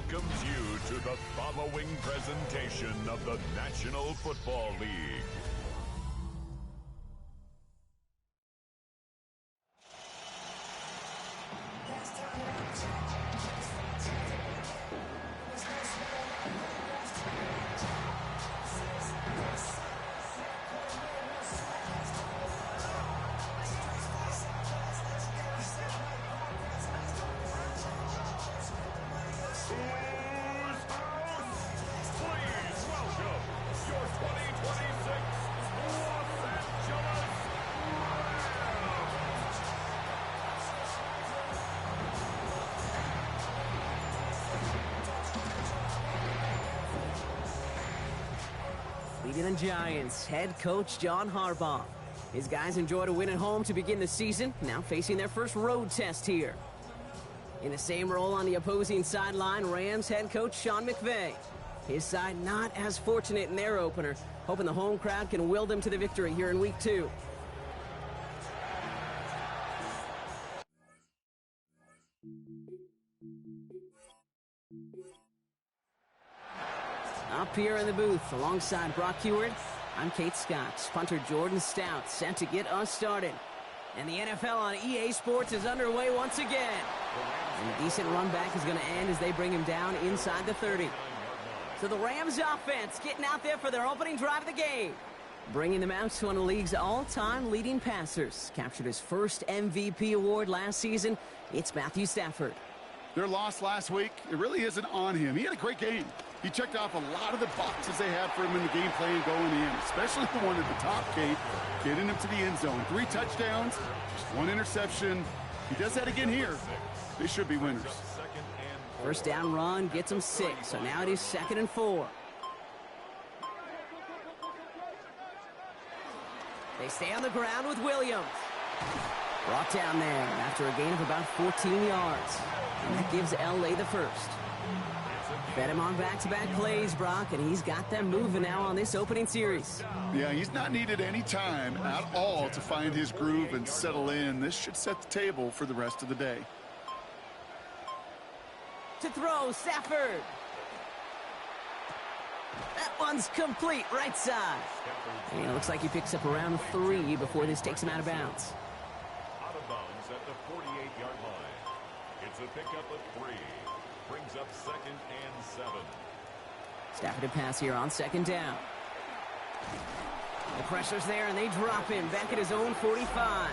welcomes you to the following presentation of the National Football League. Leading the Giants, head coach John Harbaugh. His guys enjoyed a win at home to begin the season, now facing their first road test here. In the same role on the opposing sideline, Rams head coach Sean McVay. His side not as fortunate in their opener, hoping the home crowd can will them to the victory here in Week 2. Up here in the booth, alongside Brock Heward, I'm Kate Scott. Punter Jordan Stout set to get us started. And the NFL on EA Sports is underway once again. And a decent run back is going to end as they bring him down inside the 30. So the Rams offense getting out there for their opening drive of the game. Bringing them out to one of the league's all-time leading passers. Captured his first MVP award last season. It's Matthew Stafford. Their loss last week, it really isn't on him. He had a great game. He checked off a lot of the boxes they had for him in the game plan going in, especially the one at the top, Kate, getting him to the end zone. 3 touchdowns, just 1 interception. He does that again here. They should be winners. First down run gets him 6, so now it is 2nd and 4. They stay on the ground with Williams. Brought down there after a gain of about 14 yards. And that gives LA the first. Fed him on back-to-back plays, Brock, and he's got them moving now on this opening series. Yeah, he's not needed any time at all to find his groove and settle in. This should set the table for the rest of the day. To throw, Stafford. That one's complete, right side. And it looks like he picks up around 3 before this takes him out of bounds. Out of bounds at the 48-yard line. It's a pickup of 3. Brings up 2nd and 7. Stafford to pass here on 2nd down. The pressure's there, and they drop him back at his own 45.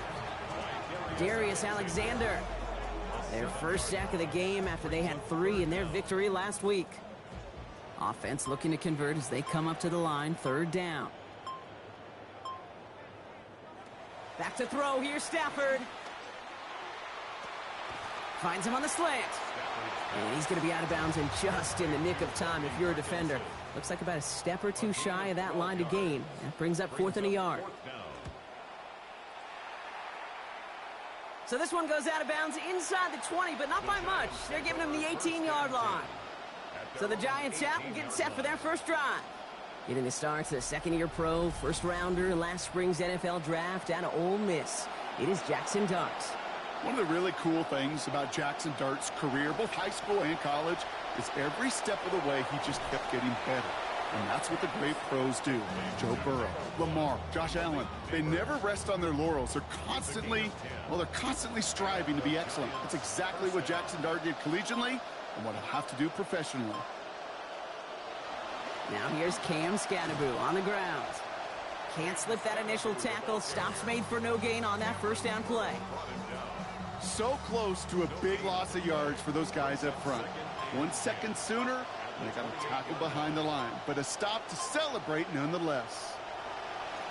Darius Alexander. Their first sack of the game after they had 3 in their victory last week. Offense looking to convert as they come up to the line, 3rd down. Back to throw here, Stafford. Finds him on the slant. And he's going to be out of bounds and just in the nick of time if you're a defender. Looks like about a step or 2 shy of that line to gain. That brings up 4th and a yard. So this one goes out of bounds inside the 20, but not by much. They're giving him the 18-yard line. So the Giants out and getting set for their first drive. Getting the start to the second-year pro, first-rounder, last spring's NFL draft out of Ole Miss. It is Jackson Dart. One of the really cool things about Jackson Dart's career, both high school and college, is every step of the way he just kept getting better. And that's what the great pros do. Joe Burrow, Lamar, Josh Allen, they never rest on their laurels. They're constantly striving to be excellent. That's exactly what Jackson Dart did collegiately and what he'll have to do professionally. Now here's Cam Scadaboo on the ground. Can't slip that initial tackle. Stops made for no gain on that first down play. So close to a big loss of yards for those guys up front. 1 second sooner, and they got a tackle behind the line. But a stop to celebrate nonetheless.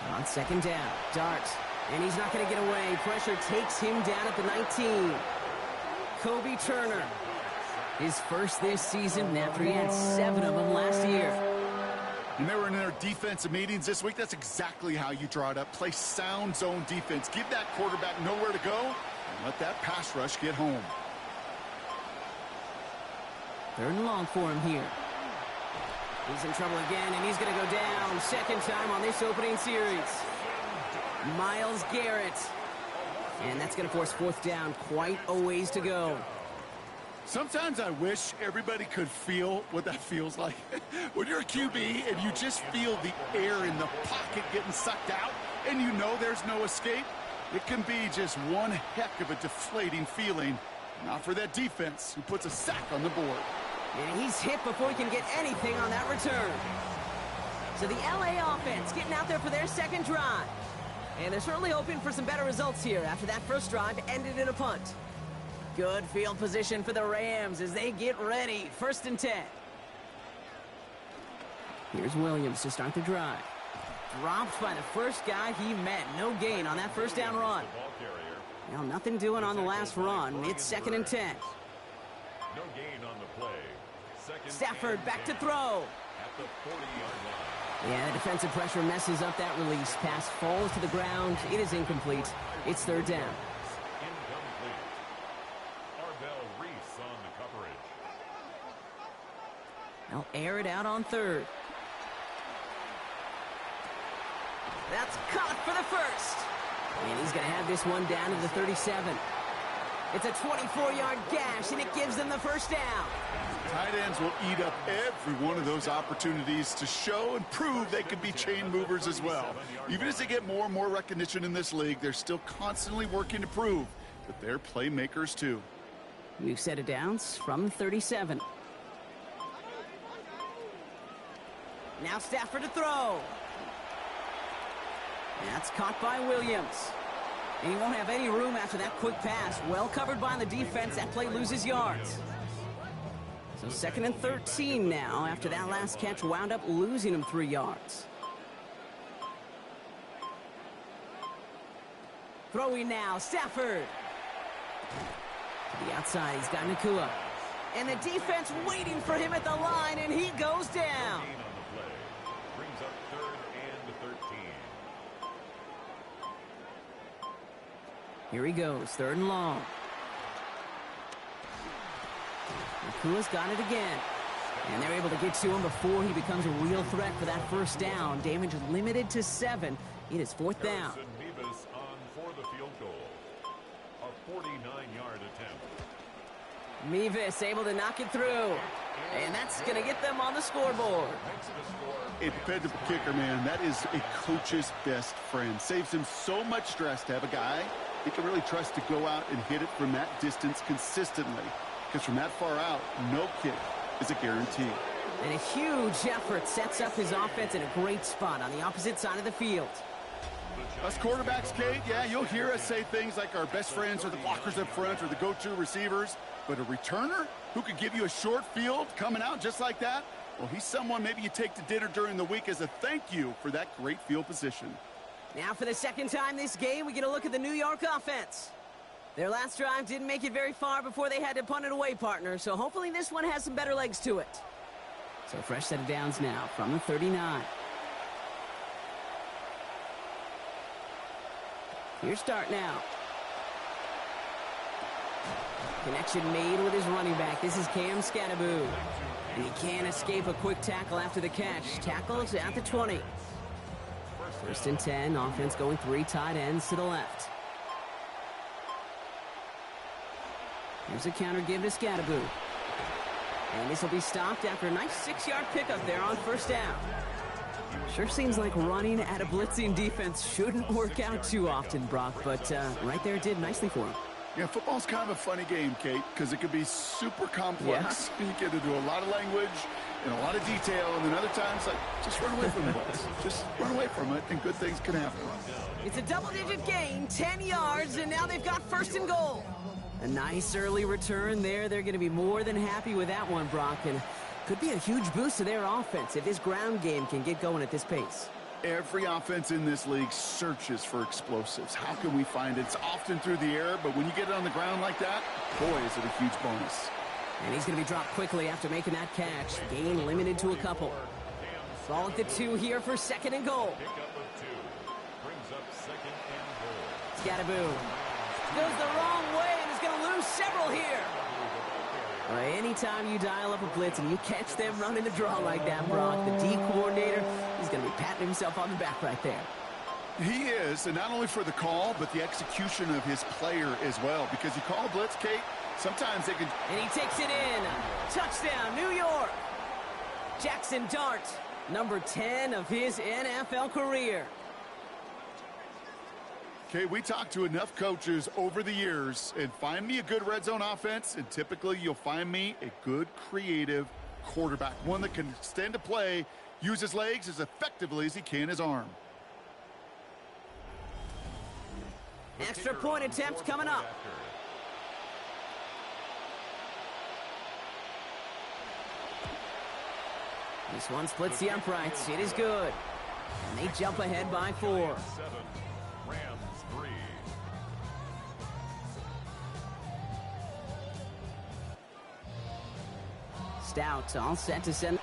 On 2nd down, Dart. And he's not going to get away. Pressure takes him down at the 19. Kobe Turner. His first this season after he had 7 of them last year. When they were in their defensive meetings this week, that's exactly how you draw it up. Play sound zone defense. Give that quarterback nowhere to go and let that pass rush get home. 3rd and long for him here. He's in trouble again, and he's going to go down. 2nd time on this opening series. Myles Garrett. And that's going to force 4th down. Quite a ways to go. Sometimes I wish everybody could feel what that feels like. When you're a QB and you just feel the air in the pocket getting sucked out and you know there's no escape, it can be just one heck of a deflating feeling. Not for that defense who puts a sack on the board. And he's hit before he can get anything on that return. So the LA offense getting out there for their second drive. And they're certainly hoping for some better results here after that first drive ended in a punt. Good field position for the Rams as they get ready. 1st and 10. Here's Williams to start the drive. Dropped by the first guy he met. No gain on that first down run. Well, nothing doing on the last run. It's 2nd and 10. No gain on the play. Stafford back to throw. At the 40-yard line. Yeah, the defensive pressure messes up that release. Pass falls to the ground. It is incomplete. It's 3rd down. Incomplete. Arbel Reese on the coverage. They'll air it out on 3rd. That's caught for the first. And he's going to have this one down to the 37. It's a 24-yard gash, and it gives them the first down. Tight ends will eat up every one of those opportunities to show and prove they can be chain movers as well. Even as they get more and more recognition in this league, they're still constantly working to prove that they're playmakers too. We've set it downs from 37. Now Stafford to throw. That's caught by Williams. And he won't have any room after that quick pass. Well covered by the defense. That play loses yards. So 2nd and 13 now after that last catch wound up losing him 3 yards. Throwing now, Stafford. To the outside, he's got Nakua. And the defense waiting for him at the line, and he goes down. Brings up 3rd and 13. Here he goes, 3rd and long. Nakua's got it again. And they're able to get to him before he becomes a real threat for that first down. Damage limited to 7. It is 4th down. Mevis on for the field goal. A 49-yard attempt. Mevis able to knock it through. And that's going to get them on the scoreboard. A dependable kicker, man. That is a coach's best friend. Saves him so much stress to have a guy he can really trust to go out and hit it from that distance consistently. Because from that far out, no kick is a guarantee. And a huge effort sets up his offense in a great spot on the opposite side of the field. Us quarterbacks, Kate, yeah, you'll hear us say things like our best friends are the blockers up front or the go-to receivers. But a returner who could give you a short field coming out just like that, well, he's someone maybe you take to dinner during the week as a thank you for that great field position. Now for the second time this game, we get a look at the New York offense. Their last drive didn't make it very far before they had to punt it away, partner, so hopefully this one has some better legs to it. So fresh set of downs now from the 39. Here's start now. Connection made with his running back. This is Cam Scattaboo. And he can't escape a quick tackle after the catch. Tackles at the 20. 1st and 10. Offense going 3 tight ends to the left. Here's a counter give to Scattaboo. And this will be stopped after a nice 6-yard pickup there on 1st down. Sure seems like running at a blitzing defense shouldn't work out too often, Brock, but right there it did nicely for him. Yeah, football's kind of a funny game, Kate, because it can be super complex. Yeah. You get into a lot of language and a lot of detail, and then other times, like, just run away from the blitz. Just run away from it, and good things can happen. It's a double-digit gain, 10 yards, and now they've got 1st and goal. A nice early return there. They're going to be more than happy with that one, Brock, and could be a huge boost to their offense if this ground game can get going at this pace. Every offense in this league searches for explosives. How can we find it? It's often through the air, but when you get it on the ground like that, boy, is it a huge bonus. And he's going to be dropped quickly after making that catch. Gain limited to a couple. Ball at the 2 here for 2nd and goal. Scattaboo goes the wrong way and is going to lose several here. Anytime you dial up a blitz and you catch them running the draw like that, Brock, the D coordinator, he's going to be patting himself on the back right there. He is, and not only for the call, but the execution of his player as well. Because you call a blitz, Kate, Sometimes they can... And he takes it in. Touchdown, New York. Jackson Dart, number 10 of his NFL career. Okay, we talked to enough coaches over the years, and find me a good red zone offense, and typically you'll find me a good creative quarterback, one that can extend a play, use his legs as effectively as he can his arm. Extra point attempt coming up. This one splits the uprights. It is good. And they jump ahead by 4. Rams 3. Stout all set to send.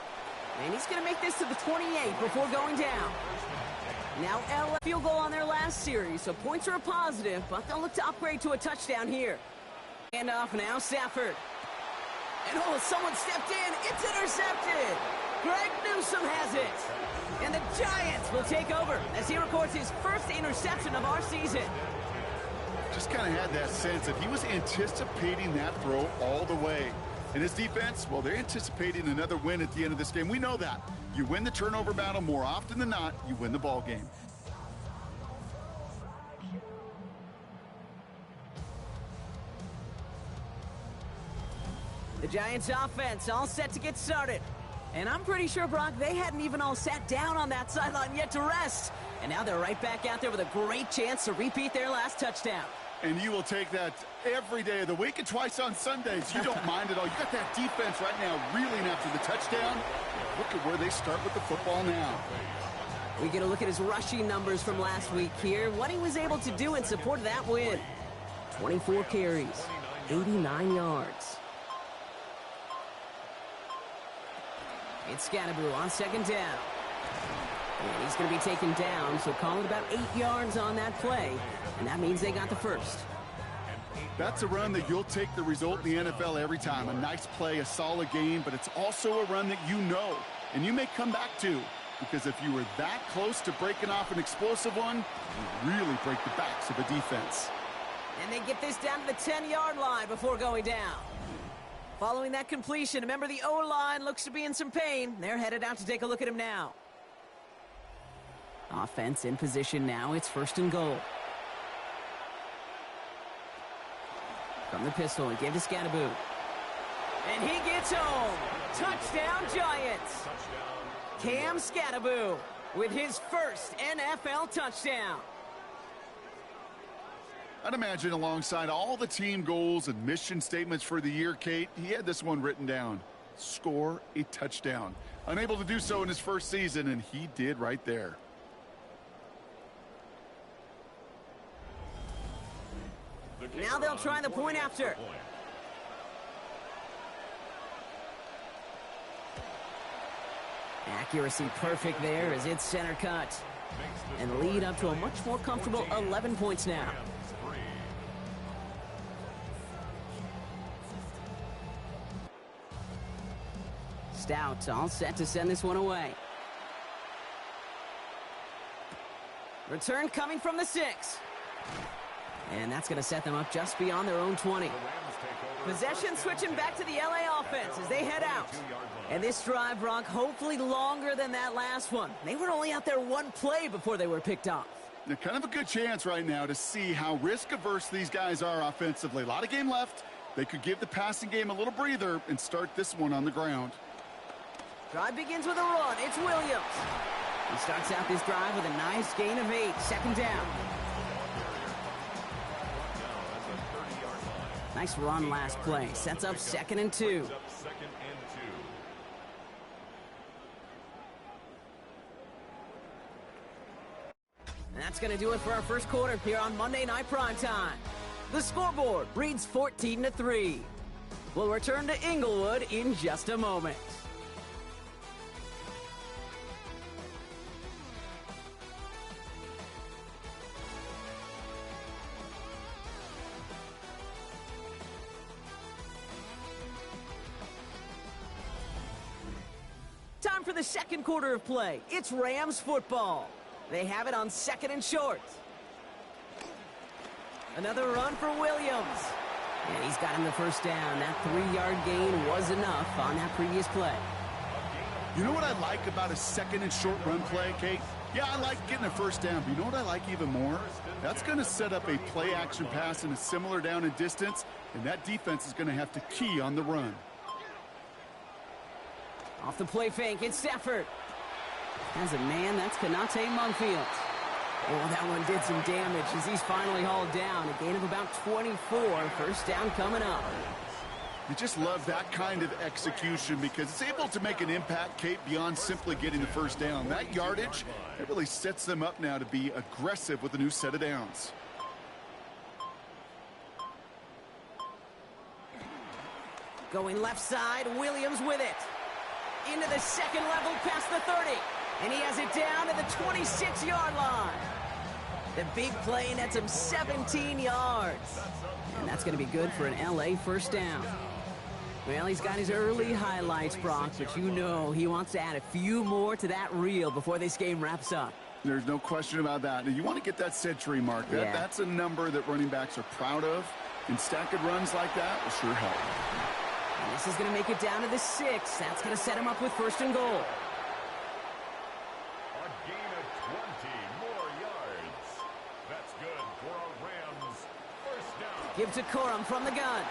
And he's going to make this to the 28 before going down. Now LA field goal on their last series, so points are a positive, but they'll look to upgrade to a touchdown here. And off now, Stafford. And oh, someone stepped in. It's intercepted. Greg Newsome has it. And the Giants will take over as he records his first interception of our season. Just kind of had that sense that he was anticipating that throw all the way. And his defense, well, they're anticipating another win at the end of this game. We know that. You win the turnover battle more often than not, you win the ball game. The Giants offense all set to get started. And I'm pretty sure, Brock, they hadn't even all sat down on that sideline yet to rest. And now they're right back out there with a great chance to repeat their last touchdown. And you will take that every day of the week and twice on Sundays. You don't mind at all. You got that defense right now reeling after the touchdown. Look at where they start with the football now. We get a look at his rushing numbers from last week here. What he was able to do in support of that win. 24 carries, 89 yards. It's Scatterbroo on second down. And he's going to be taken down, so call it about 8 yards on that play. And that means they got the first. That's a run that you'll take the result in the NFL every time. A nice play, a solid game, but it's also a run that you know, and you may come back to. Because if you were that close to breaking off an explosive one, you really break the backs of a defense. And they get this down to the 10-yard line before going down. Following that completion, remember the O-line looks to be in some pain. They're headed out to take a look at him now. Offense in position now. It's 1st and goal. From the pistol, he gave to Scatterbroo. And he gets home. Touchdown, Giants. Cam Scatterbroo with his first NFL touchdown. I'd imagine alongside all the team goals and mission statements for the year, Kate, he had this one written down. Score a touchdown. Unable to do so in his first season, and he did right there. Now they'll try the point after. Accuracy perfect there as it's center cut. And lead up to a much more comfortable 11 points now. Stout all set to send this one away. Return coming from the 6. And that's going to set them up just beyond their own 20. Possession switching back to the LA offense as they head out. And this drive, Brock, hopefully longer than that last one. They were only out there one play before they were picked off. They're kind of a good chance right now to see how risk-averse these guys are offensively. A lot of game left. They could give the passing game a little breather and start this one on the ground. Drive begins with a run. It's Williams. He starts out this drive with a nice gain of 8. Second down. Nice run last play. Sets up 2nd and 2. And that's going to do it for our first quarter here on Monday Night Primetime. The scoreboard reads 14-3. We'll return to Inglewood in just a moment. Time for the second quarter of play. It's Rams football. They have it on 2nd and short. Another run for Williams. And he's got him the first down. That 3-yard gain was enough on that previous play. You know what I like about a second and short run play, Kate? Yeah, I like getting a first down, but you know what I like even more? That's going to set up a play-action pass in a similar down and distance, and that defense is going to have to key on the run. Off the play fake, it's Stafford. As a man, that's Konate Mungfield. Oh, that one did some damage as he's finally hauled down. A gain of about 24. First down coming up. You just love that kind of execution because it's able to make an impact, Kate, beyond simply getting the first down. That yardage, it really sets them up now to be aggressive with a new set of downs. Going left side, Williams with it. Into the second level past the 30. And he has it down to the 26-yard line. The big play nets him 17 yards. And that's going to be good for an LA first down. Well, he's got his early highlights, Brock, but you know he wants to add a few more to that reel before this game wraps up. There's no question about that. Now, you want to get that century mark. That's a number that running backs are proud of, and stacking runs like that will sure help. And this is going to make it down to the 6. That's going to set him up with first and goal. A gain of 20 more yards. That's good for our Rams. First down. Give to Corum from the gun.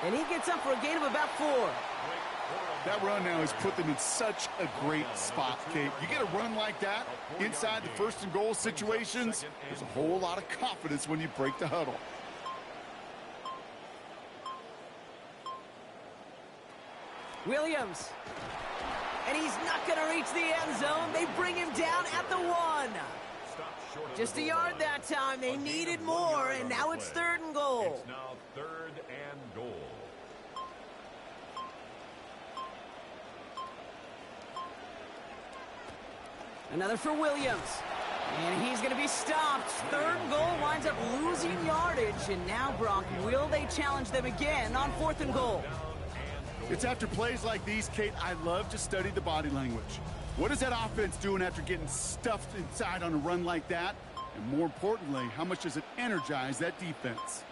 And he gets up for a gain of about 4. That run now has put them in such a great spot, Kate. You get a run like that inside the first and goal situations, there's a whole lot of confidence when you break the huddle. Williams. And he's not going to reach the end zone. They bring him down at the 1. Just a yard that time. They needed more, and now it's third and goal. It's now third and goal. Another for Williams. And he's going to be stopped. Third and goal winds up losing yardage. And now, Brock, will they challenge them again on fourth and goal? It's after plays like these, Kate, I love to study the body language. What is that offense doing after getting stuffed inside on a run like that? And more importantly, how much does it energize that defense?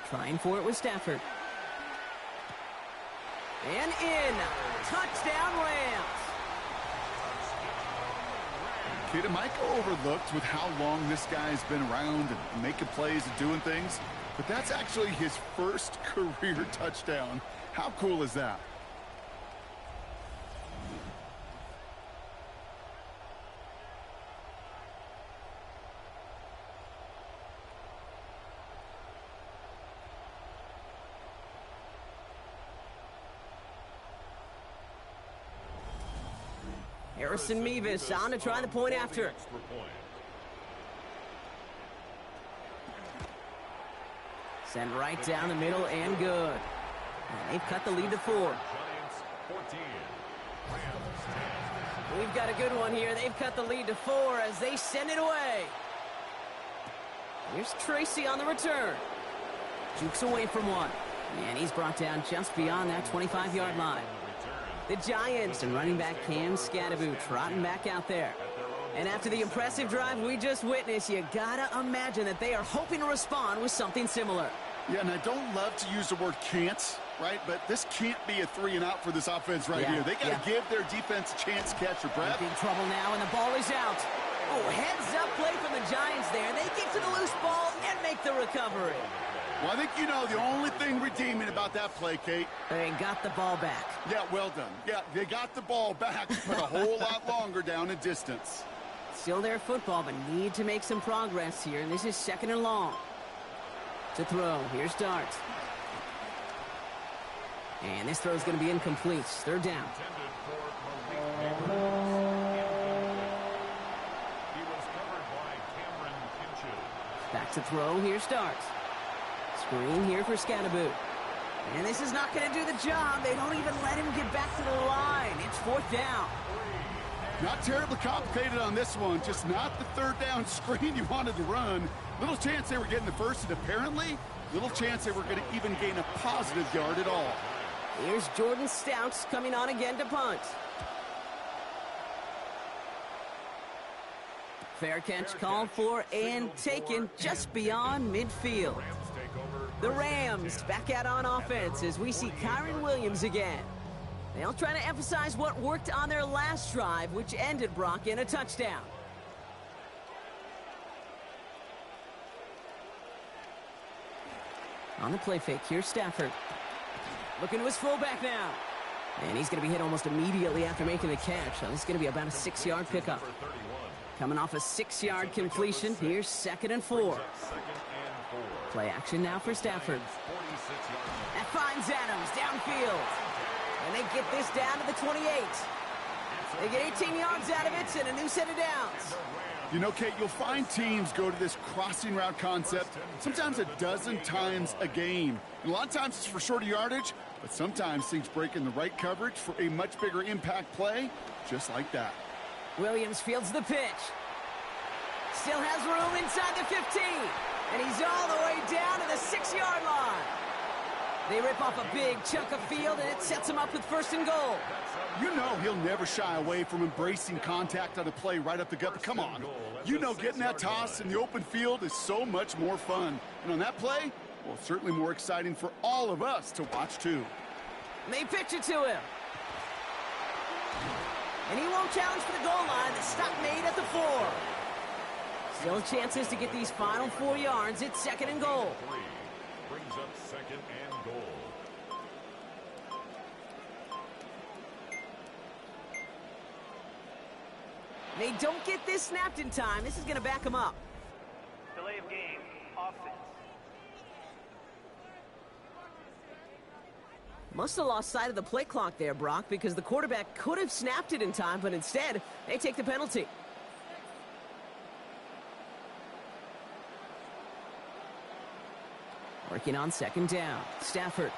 Trying for it with Stafford. And in. Touchdown, Rams. Kid, it might go overlooked with how long this guy's been around and making plays and doing things, but that's actually his first career touchdown. How cool is that? Harrison Mevis on to try the point after. Send right down the middle and good. And they've cut the lead to 4. We've got a good one here. They've cut the lead to 4 as they send it away. Here's Tracy on the return. Jukes away from one. And he's brought down just beyond that 25-yard line. The Giants and running back Cam Scadaboo trotting back out there. And after the impressive drive we just witnessed, you gotta imagine that they are hoping to respond with something similar. Yeah, and I don't love to use the word can't, right? But this can't be a 3-and-out for this offense right here. They got to give their defense a chance to catch their breath. Big trouble now, and the ball is out. Oh, heads-up play from the Giants there. They get to the loose ball and make the recovery. Well, I think you know the only thing redeeming about that play, Kate. They got the ball back. Yeah, well done. Yeah, they got the ball back, but a whole lot longer down in distance. Still their football, but need to make some progress here, and this is second and long. To throw, here's Dart. And this throw is going to be incomplete. Third down. Back to throw, here's Dart. Screen here for Scadaboo. And this is not going to do the job. They don't even let him get back to the line. It's fourth down. Not terribly complicated on this one. Just not the third down screen you wanted to run. Little chance they were getting the first, and apparently, little chance they were going to even gain a positive yard at all. Here's Jordan Stouts coming on again to punt. Fair catch called for and taken just beyond midfield. The Rams back out on offense as we see Kyron Williams again. They'll try to emphasize what worked on their last drive, which ended, Brock, in a touchdown. On the play fake, here's Stafford. Looking to his fullback now. And he's going to be hit almost immediately after making the catch. So this is going to be about a 6-yard pickup. Coming off a 6-yard completion, here's 2nd and 4. Play action now for Stafford. That finds Adams downfield. And they get this down to the 28. They get 18 yards out of it and a new set of downs. You know, Kate, you'll find teams go to this crossing route concept sometimes a dozen times a game. And a lot of times it's for shorter yardage, but sometimes things break in the right coverage for a much bigger impact play, just like that. Williams fields the pitch. Still has room inside the 15. And he's all the way down to the 6-yard line. They rip off a big chunk of field, and it sets him up with 1st and goal. You know he'll never shy away from embracing contact on a play right up the gut. But come on. You know getting that toss in the open field is so much more fun. And on that play, well, certainly more exciting for all of us to watch, too. They pitch it to him. And he won't challenge for the goal line. The stop made at the 4. Still chances to get these final 4 yards. It's 2nd and goal. Brings up 2nd and goal. They don't get this snapped in time. This is going to back them up. Delay of game. Offense. Must have lost sight of the play clock there, Brock, because the quarterback could have snapped it in time, but instead, they take the penalty. Working on 2nd down. Stafford.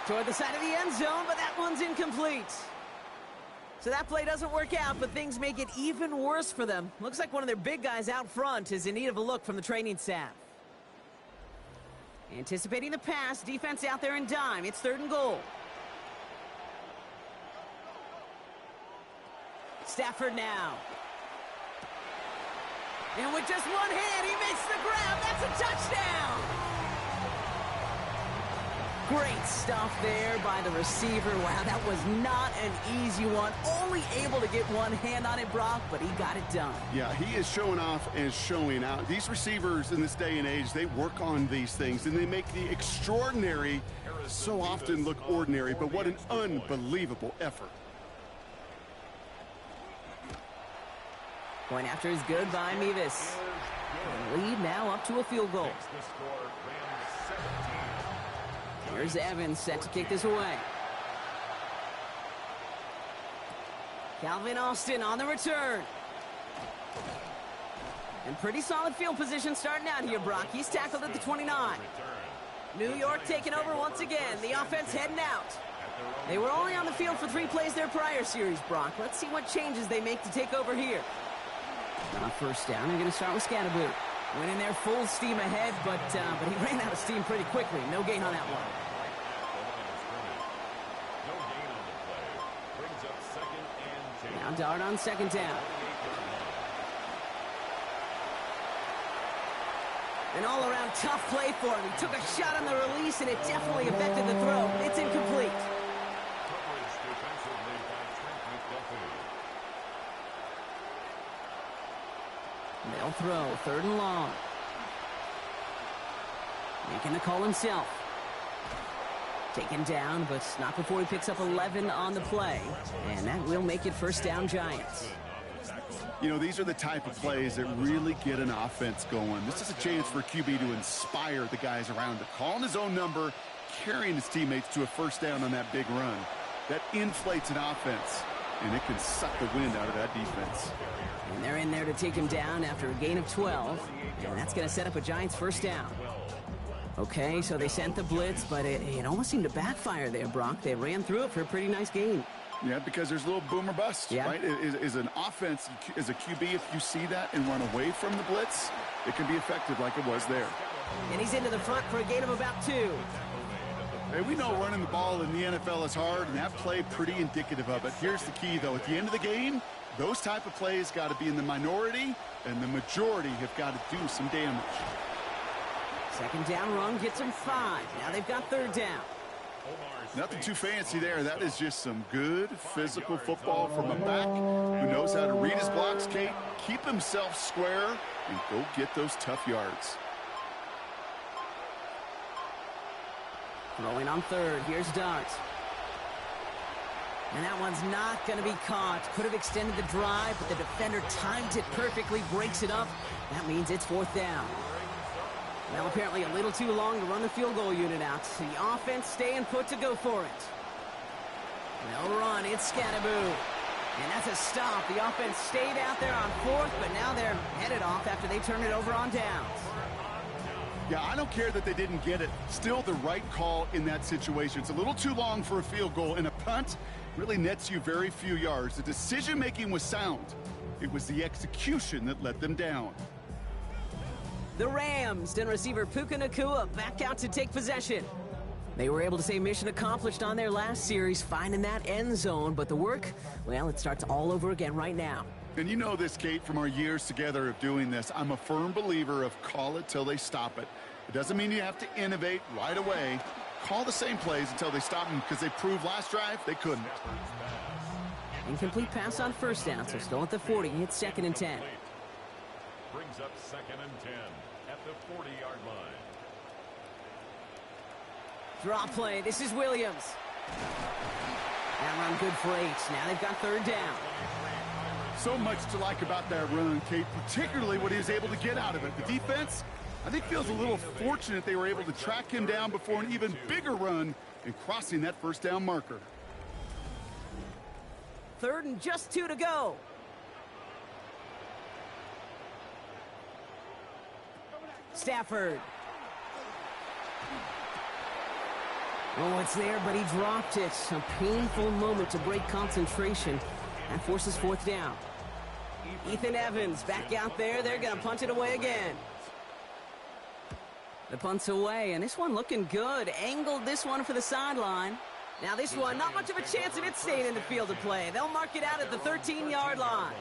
Toward the side of the end zone, but that one's incomplete. So that play doesn't work out, but things make it even worse for them. Looks like one of their big guys out front is in need of a look from the training staff. Anticipating the pass, defense out there in dime. It's 3rd and goal. Stafford now. And with just one hand, he makes the grab. That's a touchdown. Great stuff there by the receiver. Wow, that was not an easy one. Only able to get one hand on it, Brock, but he got it done. Yeah, he is showing off and showing out. These receivers in this day and age, they work on these things, and they make the extraordinary so often look ordinary, but what an unbelievable effort. Point after is good by Mevis. And lead now up to a field goal. Here's Evans set to kick this away. Calvin Austin on the return. And pretty solid field position starting out here, Brock. He's tackled at the 29. New York taking over once again. The offense heading out. They were only on the field for 3 plays their prior series, Brock. Let's see what changes they make to take over here. On 1st down, they're going to start with Scatterboot. Went in there full steam ahead, but he ran out of steam pretty quickly. No gain on that one. Now Dart on 2nd down. An all-around tough play for him. He took a shot on the release, and it definitely affected the throw. It's incomplete. They'll throw 3rd and long. Making the call himself. Taken down, but not before he picks up 11 on the play. And that will make it 1st down Giants. You know, these are the type of plays that really get an offense going. This is a chance for QB to inspire the guys around him. Calling his own number, carrying his teammates to a 1st down on that big run. That inflates an offense, and it can suck the wind out of that defense. And they're in there to take him down after a gain of 12. And that's going to set up a Giants 1st down. Okay, so they sent the blitz, but it almost seemed to backfire there, Brock. They ran through it for a pretty nice gain. Yeah, because there's a little boom or bust, yeah. Right? Is an offense, as a QB, if you see that and run away from the blitz, it can be effective like it was there. And he's into the front for a gain of about 2. Hey, we know running the ball in the NFL is hard, and that play pretty indicative of it. Here's the key, though. At the end of the game, Those type of plays got to be in the minority, and the majority have got to do some damage. Second down run gets them 5. Now they've got third down. Nothing too fancy there. That is just some good physical football from a back who knows how to read his blocks, Kate, keep himself square, and go get those tough yards. Throwing on third. Here's Dart. And that one's not going to be caught. Could have extended the drive, but the defender timed it perfectly, breaks it up. That means it's fourth down. Well, apparently a little too long to run the field goal unit out. The offense staying put to go for it. They'll run. It's Scattaboo. And that's a stop. The offense stayed out there on fourth, but now they're headed off after they turn it over on downs. Yeah, I don't care that they didn't get it. Still the right call in that situation. It's a little too long for a field goal, and a punt really nets you very few yards. The decision-making was sound. It was the execution that let them down. The Rams and receiver Puka Nacua back out to take possession. They were able to say mission accomplished on their last series, finding that end zone, but the work, well, it starts all over again right now. And you know this, Kate, from our years together of doing this. I'm a firm believer of call it till they stop it. It doesn't mean you have to innovate right away. Call the same plays until they stop them, because they proved last drive they couldn't. Incomplete pass on first down, so still at the 40. It's second and 10. Brings up second and 10 at the 40-yard line. Draw play. This is Williams. That run good for 8. Now they've got third down. So much to like about that run, Kate, particularly what he was able to get out of it. The defense, I think, feels a little fortunate they were able to track him down before an even bigger run and crossing that first down marker. Third and just 2 to go. Stafford. Oh, it's there, but he dropped it. A painful moment to break concentration. That forces fourth down. Ethan Evans back out there. They're going to punt it away again. The punt's away, and this one looking good. Angled this one for the sideline. Now this one, not much of a chance of it staying in the field of play. They'll mark it out at the 13-yard line.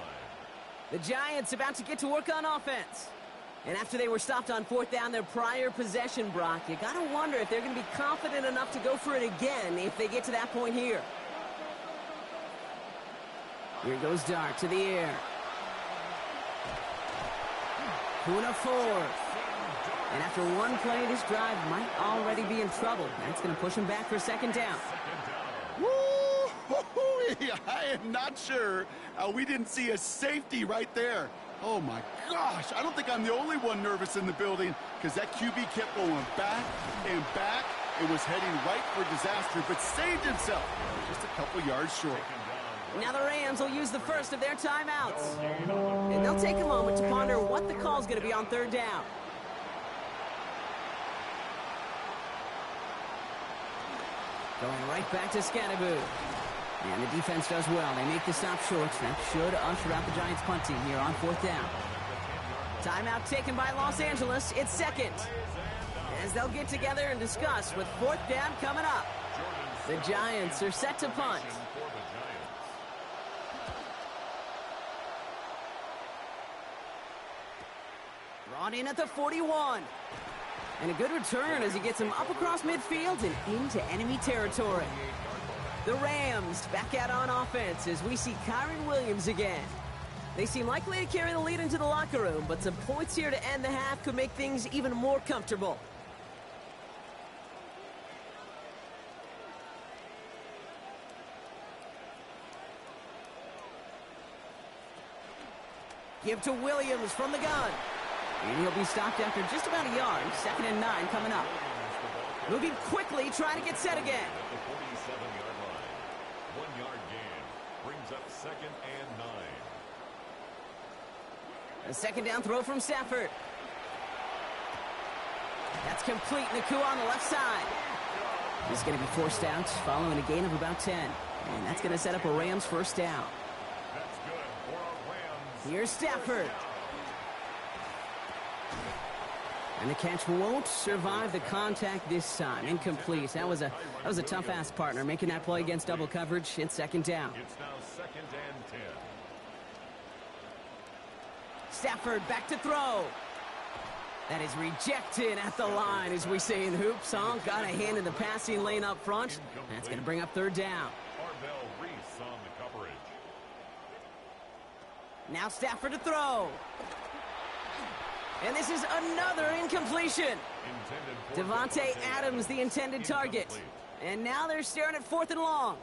The Giants about to get to work on offense. And after they were stopped on fourth down their prior possession, Brock, you got to wonder if they're going to be confident enough to go for it again if they get to that point here. Here goes Dart to the air. Kuna fourth. And after one play, this drive might already be in trouble. That's going to push him back for second down. Woo! I am not sure we didn't see a safety right there. Oh, my gosh. I don't think I'm the only one nervous in the building, because that QB kept going back and back and was heading right for disaster, but saved himself just a couple yards short. Now the Rams will use the first of their timeouts. And they'll take a moment to ponder what the call's going to be on third down. Going right back to Scattaboo. And the defense does well. They make the stop short. That should usher out the Giants punting here on fourth down. Timeout taken by Los Angeles. It's second. As they'll get together and discuss with fourth down coming up. The Giants are set to punt. Brought in at the 41. And a good return as he gets him up across midfield and into enemy territory. The Rams back out on offense as we see Kyron Williams again. They seem likely to carry the lead into the locker room, but some points here to end the half could make things even more comfortable. Give to Williams from the gun. And he'll be stopped after just about a yard. Second and 9 coming up. Moving quickly, trying to get set again. At the 47-yard line. 1 yard gain. Brings up second and 9. A second down throw from Stafford. That's complete. Nacua on the left side. He's going to be forced out following a gain of about 10. And that's going to set up a Rams first down. That's good for a Rams. Here's Stafford. And the catch won't survive the contact this time. Incomplete. That was a tough-ass partner making that play against double coverage. It's second down. It's now second and 10. Stafford back to throw. That is rejected at the line, as we say in hoops. Got a hand in the passing lane up front. That's going to bring up third down. Arvell Reese on the coverage. Now Stafford to throw. And this is another incompletion. Devontae Adams, the intended target. And now they're staring at 4th and long.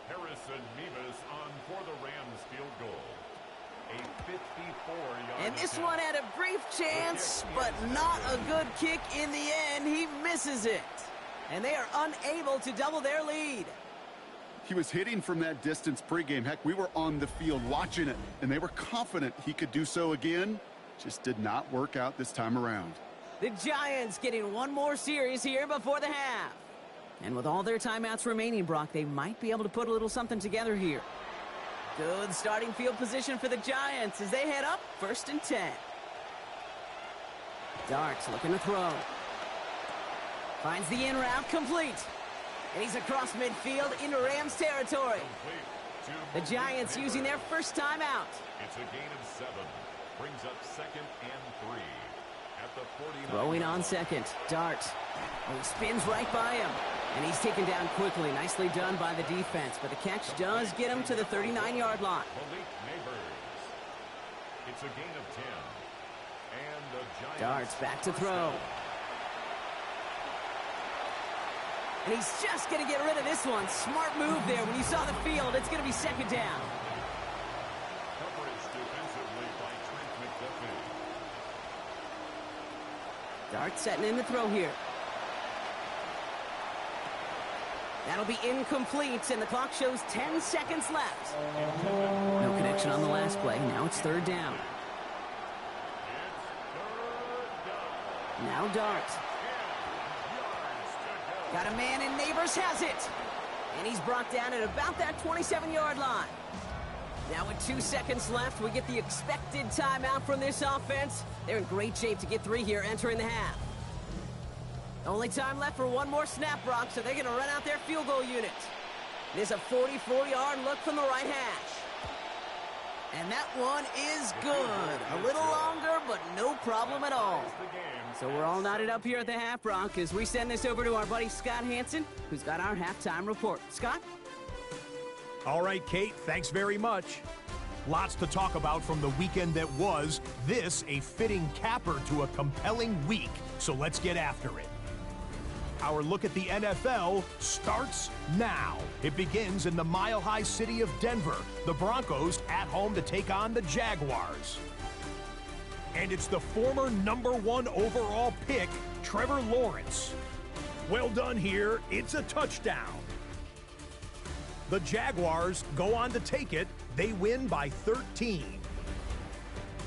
Harrison Mevis on for the Rams field goal. A 54-yard And this attempt. one had a brief chance, but not a good kick in the end. He misses it. And they are unable to double their lead. He was hitting from that distance pregame. Heck, we were on the field watching it, and they were confident he could do so again. Just did not work out this time around. The Giants getting one more series here before the half. And with all their timeouts remaining, Brock, they might be able to put a little something together here. Good starting field position for the Giants as they head up 1st and 10. Darts looking to throw. Finds the in route complete. And he's across midfield into Rams territory. The Giants using their first timeout. It's a gain of 7. Brings up 2nd and 3. At the 49. Throwing on second. Dart. Oh, he spins right by him. And he's taken down quickly. Nicely done by the defense. But the catch does get him to the 39-yard line. Malik Neighbors. It's a gain of 10. And the Giants. Darts back to throw. And he's just going to get rid of this one. Smart move there. When you saw the field, it's going to be 2nd down. Coverage defensively by Trent McDuffie. Dart setting in the throw here. That'll be incomplete, and the clock shows 10 seconds left. No connection on the last play. Now it's 3rd down. Now Dart. Got a man, and Neighbors has it. And he's brought down at about that 27-yard line. Now with 2 seconds left, we get the expected timeout from this offense. They're in great shape to get 3 here entering the half. Only time left for one more snap, Brock, so they're going to run out their field goal unit. There's a 44-yard look from the right hash. And that one is good. A little longer, but no problem at all. So we're all knotted up here at the half, Brock, as we send this over to our buddy Scott Hansen, who's got our halftime report. Scott? All right, Kate, thanks very much. Lots to talk about from the weekend that was. This a fitting capper to a compelling week, so let's get after it. Our look at the NFL starts now. It begins in the mile-high city of Denver. The Broncos at home to take on the Jaguars. And it's the former #1 overall pick, Trevor Lawrence. Well done here. It's a touchdown. The Jaguars go on to take it. They win by 13.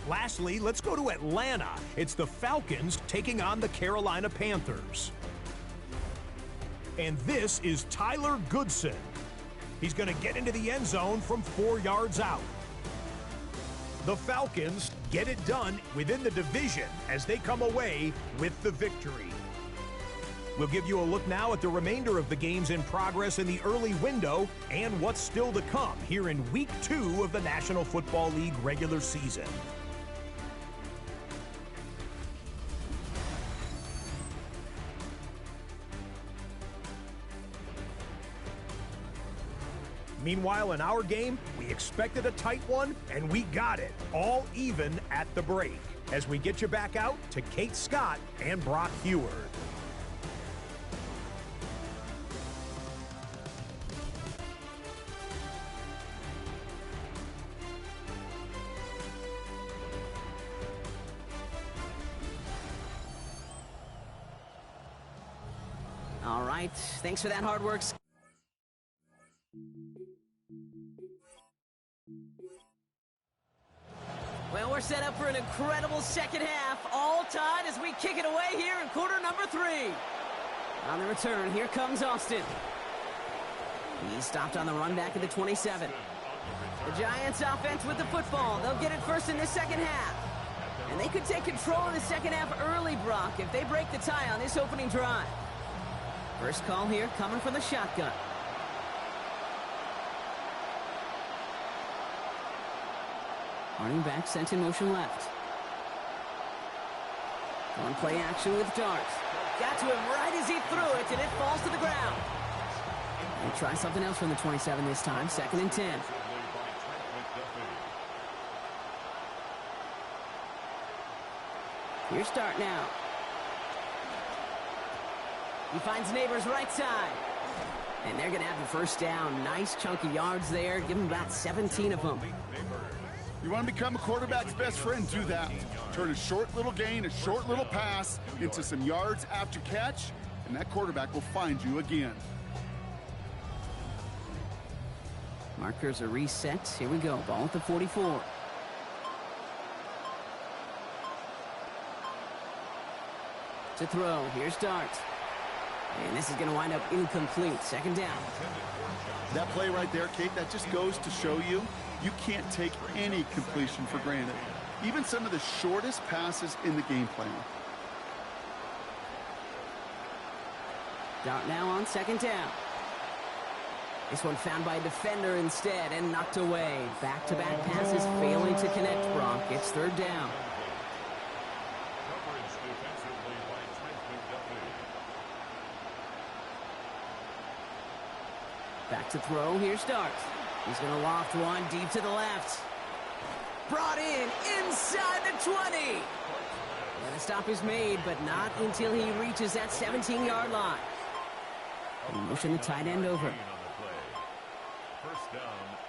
Lastly, let's go to Atlanta. It's the Falcons taking on the Carolina Panthers. And this is Tyler Goodson. He's going to get into the end zone from 4 yards out. The Falcons get it done within the division as they come away with the victory. We'll give you a look now at the remainder of the games in progress in the early window and what's still to come here in Week 2 of the National Football League regular season. Meanwhile, in our game, we expected a tight one, and we got it, all even at the break. As we get you back out to Kate Scott and Brock Heward. All right, thanks for that hard work. Well, we're set up for an incredible second half, all tied as we kick it away here in quarter number 3. On the return, here comes Austin. He's stopped on the run back at the 27. The Giants offense with the football. They'll get it first in the second half. And they could take control of the second half early, Brock, if they break the tie on this opening drive. First call here coming from the shotgun. Running back sent in motion left. On play action with Dart. Got to him right as he threw it, and it falls to the ground. And try something else from the 27 this time. 2nd and 10. Here's Dart now. He finds Neighbors right side. And they're going to have the first down. Nice chunk of yards there. Give him about 17 of them. You want to become a quarterback's best friend, do that. Turn a short little gain, a short little pass into some yards after catch, and that quarterback will find you again. Markers are reset. Here we go. Ball at the 44. To throw. Here's Dart. And this is going to wind up incomplete. 2nd down. That play right there, Kate, that just goes to show you can't take any completion for granted. Even some of the shortest passes in the game plan. Dart now on 2nd down. This one found by a defender instead and knocked away. Back-to-back passes failing to connect, Brock. It's 3rd down. Back to throw. Here's Dart. He's going to loft one deep to the left. Brought in inside the 20. And the stop is made, but not until he reaches that 17-yard line. He motion the tight end over. First down,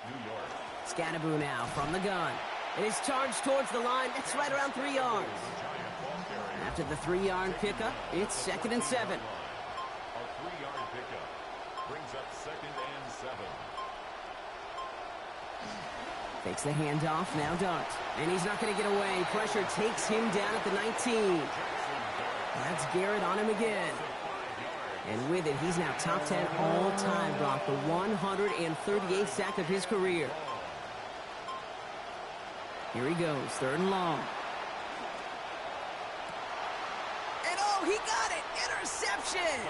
New York. Scattaboo now from the gun. It is charged towards the line. That's right around 3 yards. After the 3-yard pickup, it's 2nd and 7. A 3-yard pickup brings up 2nd and 7. Takes the handoff, now Dart. And he's not going to get away. Pressure takes him down at the 19. That's Garrett on him again. And with it, he's now top 10 all-time, Brock. The 138th sack of his career. Here he goes, 3rd and long. And oh, he got it! Interception!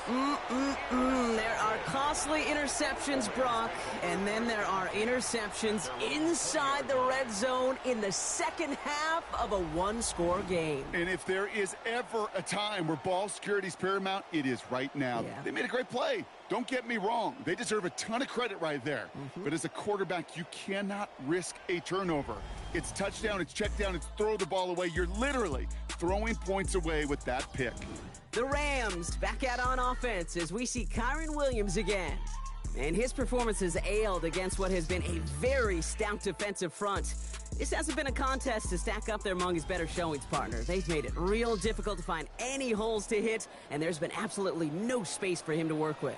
There are costly interceptions, Brock, and then there are interceptions inside the red zone in the second half of a one-score game. And if there is ever a time where ball security is paramount, it is right now. Yeah. They made a great play. Don't get me wrong. They deserve a ton of credit right there. But as a quarterback, you cannot risk a turnover. It's touchdown, it's check down, it's throw the ball away. You're literally throwing points away with that pick. The Rams back out on offense as we see Kyron Williams again. And his performance has ailed against what has been a very stout defensive front. This hasn't been a contest to stack up there among his better showings, partner. They've made it real difficult to find any holes to hit, and there's been absolutely no space for him to work with.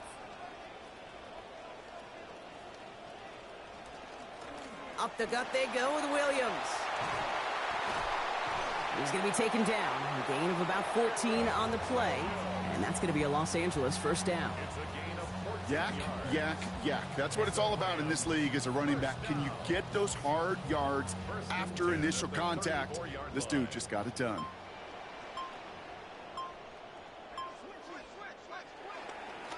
Up the gut they go with Williams. He's going to be taken down. A gain of about 14 on the play. And that's going to be a Los Angeles first down. Yak, yak, yak. That's what it's all about in this league as a running back. Can you get those hard yards after initial contact? This dude just got it done.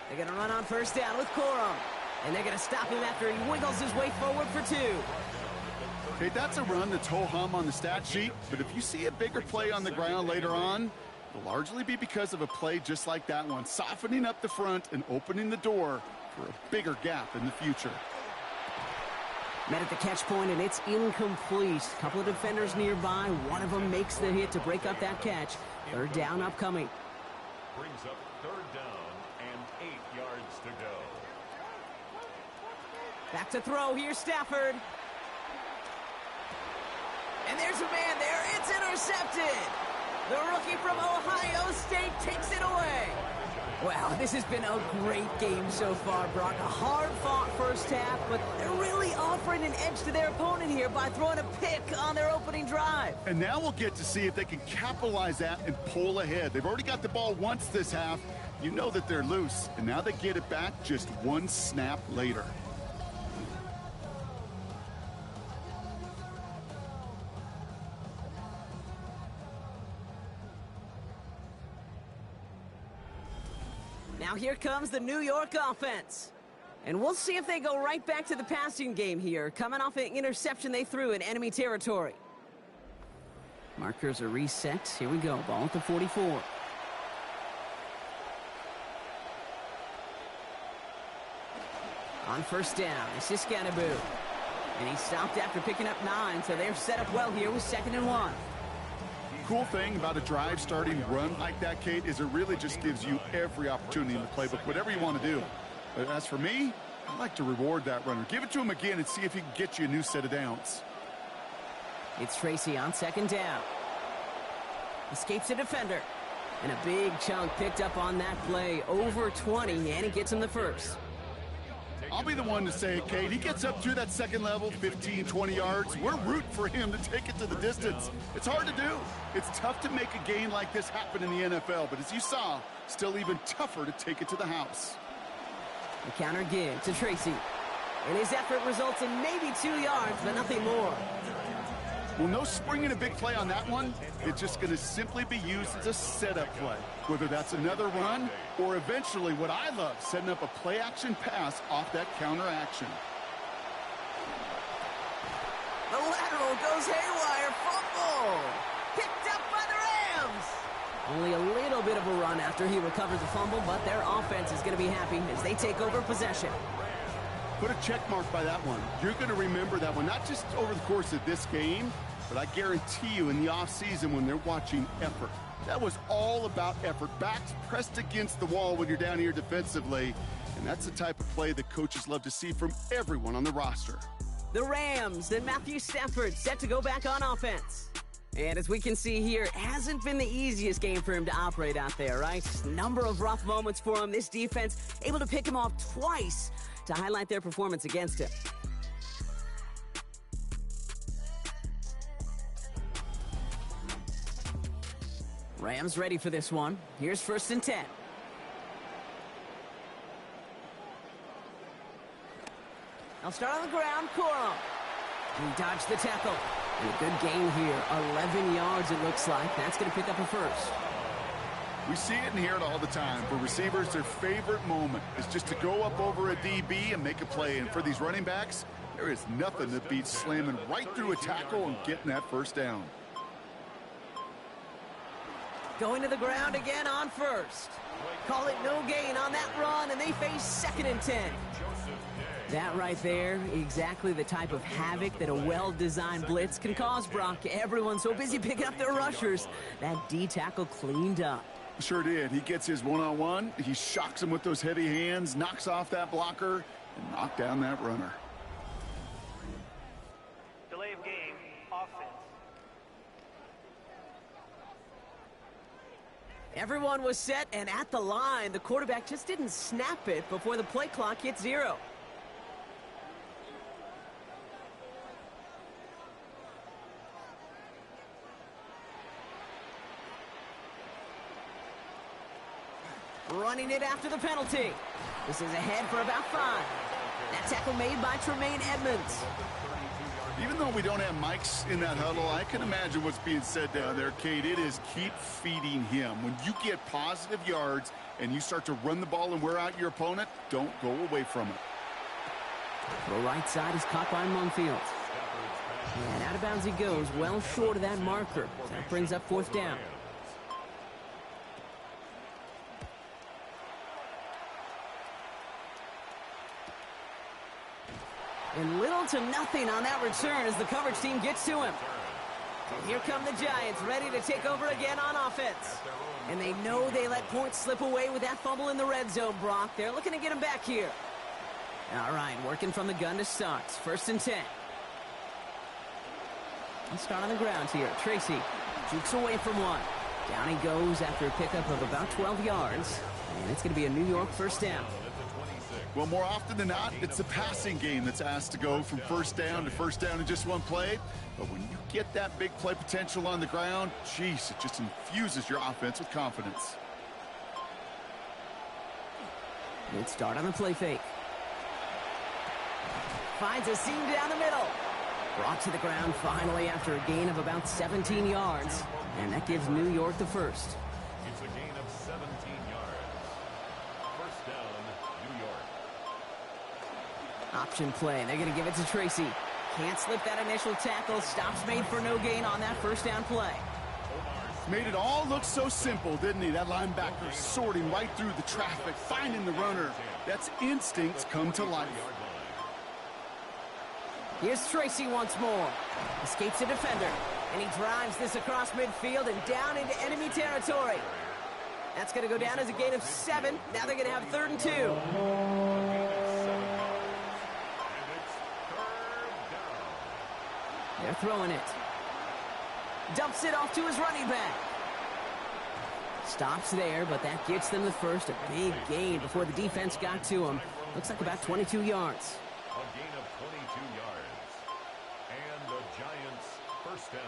They're going to run on first down with Corum. And they're going to stop him after he wiggles his way forward for 2. Okay, that's a run that's ho-hum on the stat sheet, but if you see a bigger play on the ground later on, it'll largely be because of a play just like that one, softening up the front and opening the door for a bigger gap in the future. Met at the catch point, and it's incomplete. A couple of defenders nearby. One of them makes the hit to break up that catch. 3rd down upcoming. Brings up 3rd down and 8 yards to go. Back to throw. Here's Stafford. And there's a man there. It's intercepted. The rookie from Ohio State takes it away. Wow, this has been a great game so far, Brock. A hard-fought first half, but they're really offering an edge to their opponent here by throwing a pick on their opening drive. And now we'll get to see if they can capitalize that and pull ahead. They've already got the ball once this half. You know that they're loose, and now they get it back just one snap later. Now here comes the New York offense. And we'll see if they go right back to the passing game here, coming off an interception they threw in enemy territory. Markers are reset. Here we go. Ball at the 44. On first down, it's Iskanabu. And he stopped after picking up 9, so they're set up well here with 2nd and 1. Cool thing about a drive starting run like that, Kate, is it really just gives you every opportunity in the playbook, whatever you want to do. But as for me, I like to reward that runner. Give it to him again and see if he can get you a new set of downs. It's Tracy on 2nd down. Escapes a defender. And a big chunk picked up on that play. Over 20, and he gets him the first. I'll be the one to say, Kate, he gets up to that second level, 15, 20 yards. We're rooting for him to take it to the distance. It's hard to do. It's tough to make a gain like this happen in the NFL, but as you saw, still even tougher to take it to the house. The counter give to Tracy. And his effort results in maybe 2 yards, but nothing more. Well, no springing a big play on that one. It's just going to simply be used as a setup play, whether that's another run or eventually what I love, setting up a play-action pass off that counter action. The lateral goes haywire. Fumble! Picked up by the Rams! Only a little bit of a run after he recovers the fumble, but their offense is going to be happy as they take over possession. Put a check mark by that one. You're going to remember that one, not just over the course of this game, but I guarantee you in the offseason when they're watching effort. That was all about effort. Backs pressed against the wall when you're down here defensively, and that's the type of play that coaches love to see from everyone on the roster. The Rams and Matthew Stafford set to go back on offense. And as we can see here, it hasn't been the easiest game for him to operate out there, right? Number of rough moments for him. This defense able to pick him off twice to highlight their performance against him. Rams ready for this one. Here's 1st and 10. They'll start on the ground. Corum. He dodged the tackle. And a good gain here. 11 yards it looks like. That's going to pick up a first. We see it and hear it all the time. For receivers, their favorite moment is just to go up over a DB and make a play. And for these running backs, there is nothing that beats slamming right through a tackle and getting that first down. Going to the ground again on first. Call it no gain on that run, and they face 2nd and 10. That right there, exactly the type of havoc that a well-designed blitz can cause, Brock. Everyone's so busy picking up their rushers. That D tackle cleaned up. Sure did. He gets his one-on-one. He shocks him with those heavy hands, knocks off that blocker, and knocked down that runner. Delay of game, offense. Everyone was set and at the line. The quarterback just didn't snap it before the play clock hit 0. Running it after the penalty. This is ahead for about 5. That tackle made by Tremaine Edmonds. Even though we don't have mics in that huddle, I can imagine what's being said down there, Kate. It is keep feeding him. When you get positive yards and you start to run the ball and wear out your opponent, don't go away from it. The right side is caught by Munfield. And out of bounds he goes, well short of that marker. That brings up 4th down. And little to nothing on that return as the coverage team gets to him. And here come the Giants, ready to take over again on offense. And they know they let points slip away with that fumble in the red zone, Brock. They're looking to get him back here. All right, working from the gun to start. 1st and 10. Let's start on the ground here. Tracy jukes away from one. Down he goes after a pickup of about 12 yards. And it's going to be a New York 1st down. Well, more often than not, it's the passing game that's asked to go from 1st down to 1st down in just one play. But when you get that big play potential on the ground, geez, it just infuses your offense with confidence. Good start on the play fake. Finds a seam down the middle. Brought to the ground finally after a gain of about 17 yards. And that gives New York the first. It's a gain of 17 yards. 1st down, New York. Option play. They're going to give it to Tracy. Can't slip that initial tackle. Stops made for no gain on that first down play. Made it all look so simple, didn't he? That linebacker sorting right through the traffic, finding the runner. That's instincts come to life. Here's Tracy once more. Escapes a defender. And he drives this across midfield and down into enemy territory. That's going to go down as a gain of 7. Now they're going to have 3rd and 2. They're throwing it. Dumps it off to his running back. Stops there, but that gets them the first. A big gain before the defense got to him. Looks like about 22 yards. A gain of 22 yards. And the Giants first down.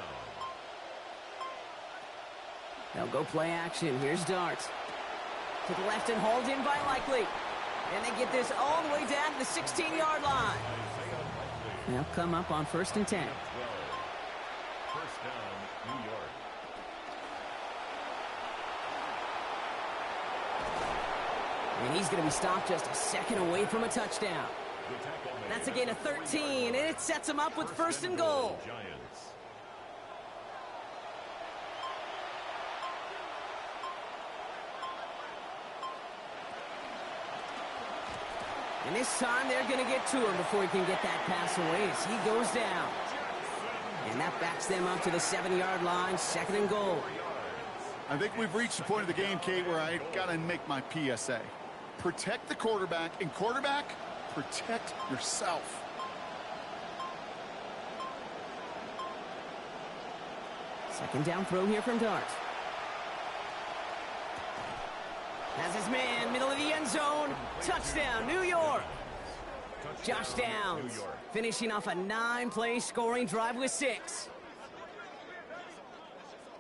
They'll go play action. Here's Dart. To the left and hauled in by Likely. And they get this all the way down to the 16-yard line. They'll come up on 1st and 10. First down, New York. And he's going to be stopped just a second away from a touchdown. That's a gain of 13, and it sets him up with 1st and goal. Giants. And this time they're going to get to him before he can get that pass away as he goes down. And that backs them up to the 7-yard line, 2nd and goal. I think we've reached the point of the game, Kate, where I got to make my PSA. Protect the quarterback, and quarterback, protect yourself. Second down throw here from Dart. Has his man, middle of the end zone. Touchdown, New York. Josh Downs finishing off a 9-play scoring drive with 6.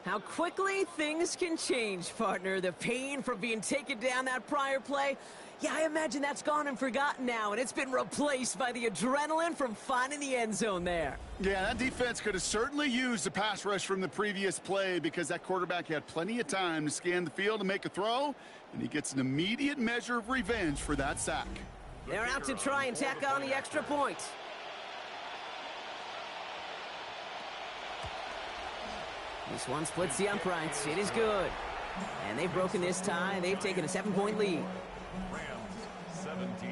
How quickly things can change, partner. The pain from being taken down that prior play, yeah, I imagine that's gone and forgotten now, and it's been replaced by the adrenaline from finding the end zone there. Yeah, that defense could have certainly used the pass rush from the previous play because that quarterback had plenty of time to scan the field and make a throw, and he gets an immediate measure of revenge for that sack. They're out to try and tack on the extra point. This one splits the uprights. It is good. And they've broken this tie. They've taken a 7-point lead. Rams 17.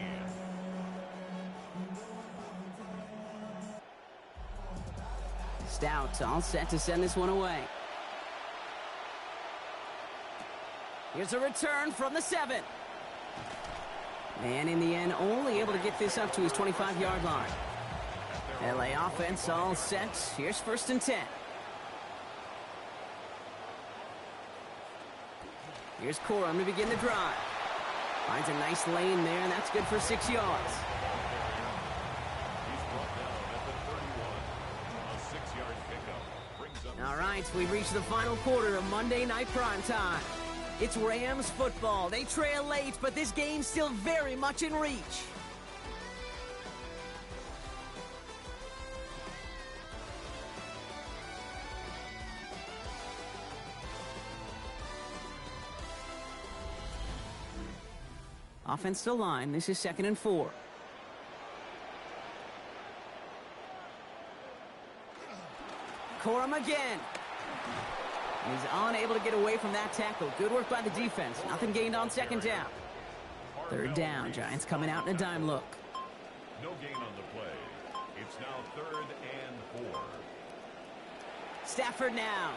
Stout all set to send this one away. Here's a return from the 7. And in the end, only able to get this up to his 25-yard line. LA offense all set. Here's 1st and 10. Here's Corum to begin the drive. Finds a nice lane there, and that's good for 6 yards. He's brought down at the 31. A 6-yard pickup brings up. All right, we've reached the final quarter of Monday Night Primetime. It's Rams football. They trail late, but this game's still very much in reach. Offense to line. This is 2nd and 4. Corum again. He's unable to get away from that tackle. Good work by the defense. Nothing gained on 2nd down. 3rd down. Giants coming out in a dime look. No gain on the play. It's now 3rd and 4. Stafford now.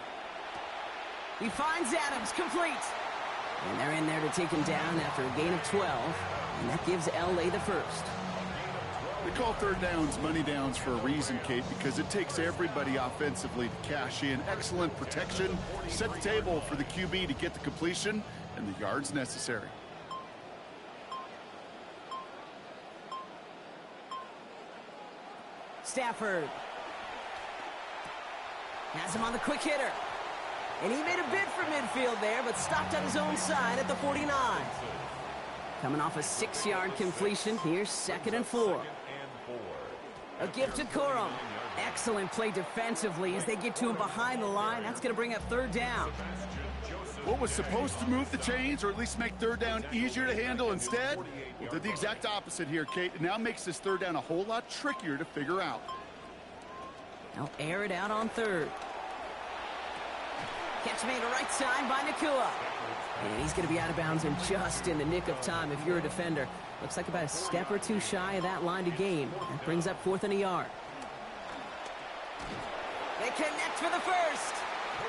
He finds Adams, complete. And they're in there to take him down after a gain of 12. And that gives LA the first. We call 3rd downs money downs for a reason, Kate, because it takes everybody offensively to cash in. Excellent protection, set the table for the QB to get the completion and the yards necessary. Stafford has him on the quick hitter. And he made a bid for midfield there, but stopped on his own side at the 49. Coming off a 6-yard completion, here's 2nd and 4. A gift to Corum. Excellent play defensively as they get to him behind the line. That's going to bring up 3rd down. What was supposed to move the chains or at least make 3rd down easier to handle instead? Well, did the exact opposite here, Kate. It now makes this 3rd down a whole lot trickier to figure out. They'll air it out on third. Catch made to right side by Nakua. And he's going to be out of bounds in just in the nick of time if you're a defender. Looks like about a step or two shy of that line to gain. That brings up 4th and a yard. They connect for the first.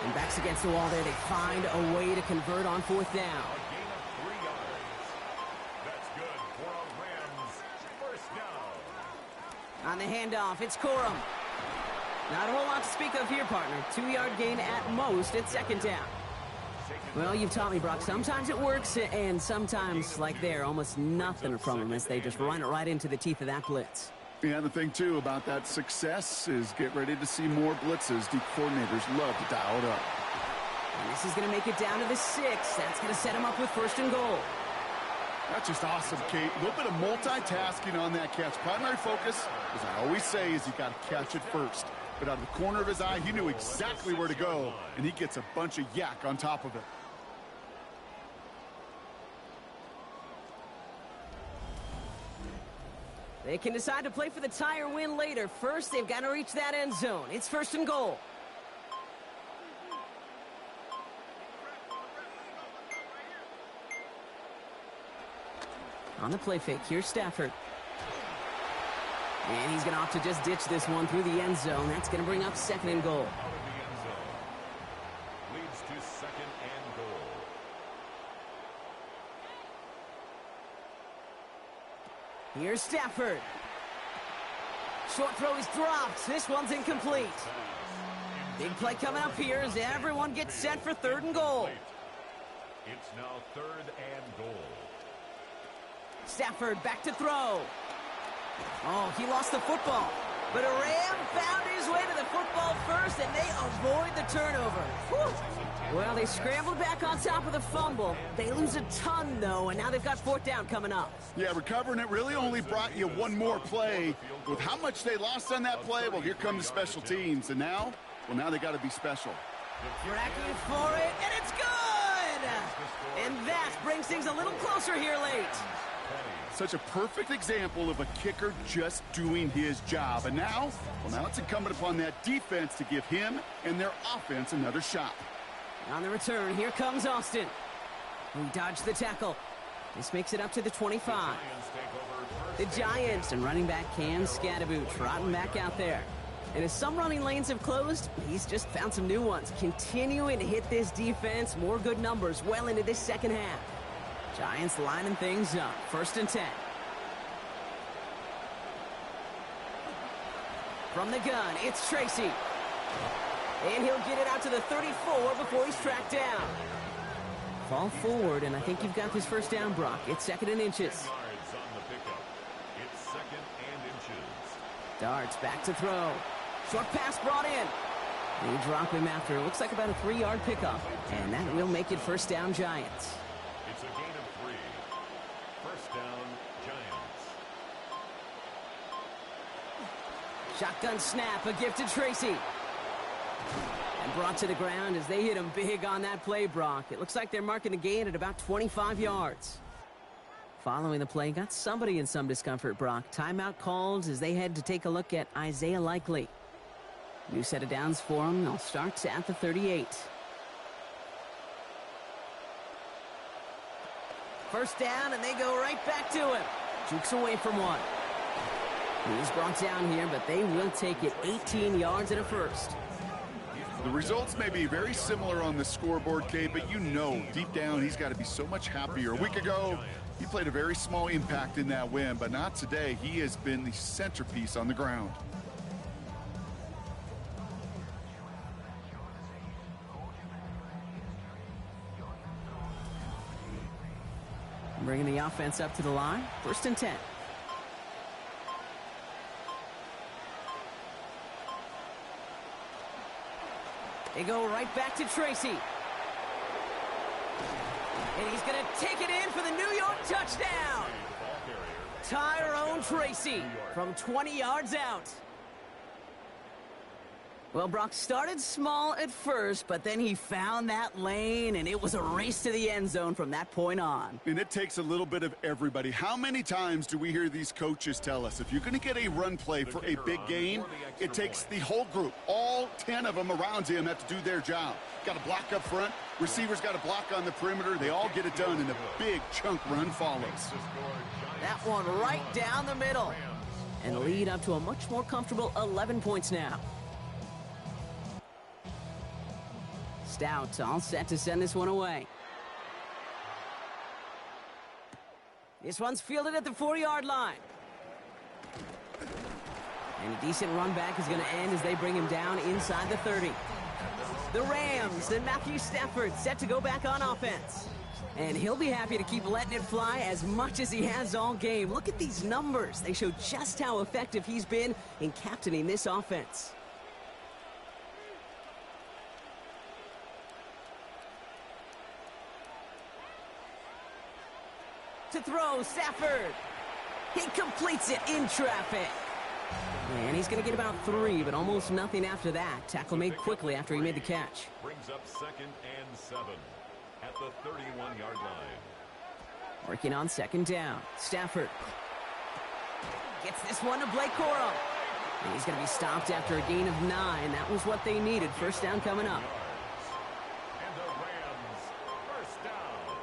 And backs against the wall there. They find a way to convert on 4th down. A gain of 3 yards. That's good for a Rams first down. On the handoff, it's Corum. Not a whole lot to speak of here, partner. 2-yard gain at most at 2nd down. Well, you've taught me, Brock. Sometimes it works, and sometimes, like there, almost nothing from them as they just run it right into the teeth of that blitz. Yeah, the thing, too, about that success is get ready to see more blitzes. The coordinators love to dial it up. And this is going to make it down to the 6. That's going to set him up with 1st and goal. That's just awesome, Kate. A little bit of multitasking on that catch. Primary focus, as I always say, is you got to catch it first. But out of the corner of his eye, he knew exactly where to go, and he gets a bunch of yak on top of it. They can decide to play for the tie or win later. First, they've got to reach that end zone. It's 1st and goal. On the play fake, here's Stafford. And he's going to opt to just ditch this one through the end zone. That's going to bring up 2nd and goal. Out of the end zone. Leads to 2nd and goal. Here's Stafford. Short throw is dropped. This one's incomplete. Big play coming up here as everyone gets set for 3rd and goal. It's now 3rd and goal. Stafford back to throw. Oh, he lost the football. But a Ram found his way to the football first, and they avoid the turnover. Whew. Well, they scrambled back on top of the fumble. They lose a ton, though, and now they've got 4th down coming up. Yeah, recovering it really only brought you one more play. With how much they lost on that play, well, here come the special teams. And now, well, now they got to be special. Tracking for it, and it's good! And that brings things a little closer here late. Such a perfect example of a kicker just doing his job. And now, well, now it's incumbent upon that defense to give him and their offense another shot. On the return, here comes Austin. He dodged the tackle. This makes it up to the 25. The Giants and running back Cam Scadaboo trotting back out there. And as some running lanes have closed, he's just found some new ones. Continuing to hit this defense, more good numbers well into this 2nd half. Giants lining things up. 1st and 10. From the gun, it's Tracy. And he'll get it out to the 34 before he's tracked down. Fall forward, and I think you've got this 1st down, Brock. It's 2nd and inches. Yards on the pickup. It's 2nd and inches. Darts back to throw. Short pass brought in. They drop him after. It looks like about a 3-yard pickup. And that will make it 1st down, Giants. It's a gain of 3. 1st down, Giants. Shotgun snap, a gift to Tracy. And brought to the ground as they hit him big on that play, Brock. It looks like they're marking the gain at about 25 yards. Following the play, got somebody in some discomfort, Brock. Timeout called as they head to take a look at Isaiah Likely. New set of downs for him. They'll start at the 38. 1st down, and they go right back to him. Jukes away from one. He's brought down here, but they will take it 18 yards at a 1st. The results may be very similar on the scoreboard, Kate, but you know deep down he's got to be so much happier. A week ago, he played a very small impact in that win, but not today. He has been the centerpiece on the ground. Bringing the offense up to the line. 1st and 10. They go right back to Tracy. And he's going to take it in for the New York touchdown. Tyrone Tracy from 20 yards out. Well, Brock started small at first, but then he found that lane, and it was a race to the end zone from that point on. And it takes a little bit of everybody. How many times do we hear these coaches tell us, if you're going to get a run play for a big gain, it takes the whole group. All 10 of them around him have to do their job. Got to block up front. Receivers got to block on the perimeter. They all get it done, and a big chunk run follows. That one right down the middle. And lead up to a much more comfortable 11 points now. Stout all set to send this one away. This one's fielded at the 40-yard line. And a decent run back is going to end as they bring him down inside the 30. The Rams and Matthew Stafford set to go back on offense. And he'll be happy to keep letting it fly as much as he has all game. Look at these numbers. They show just how effective he's been in captaining this offense. To throw, Stafford. He completes it in traffic. And he's going to get about 3, but almost nothing after that. Tackle made quickly after he made the catch. Brings up 2nd and 7 at the 31-yard line. Working on 2nd down. Stafford gets this one to Blake Corum. And he's going to be stopped after a gain of 9. That was what they needed. First down coming up. And the Rams, first down.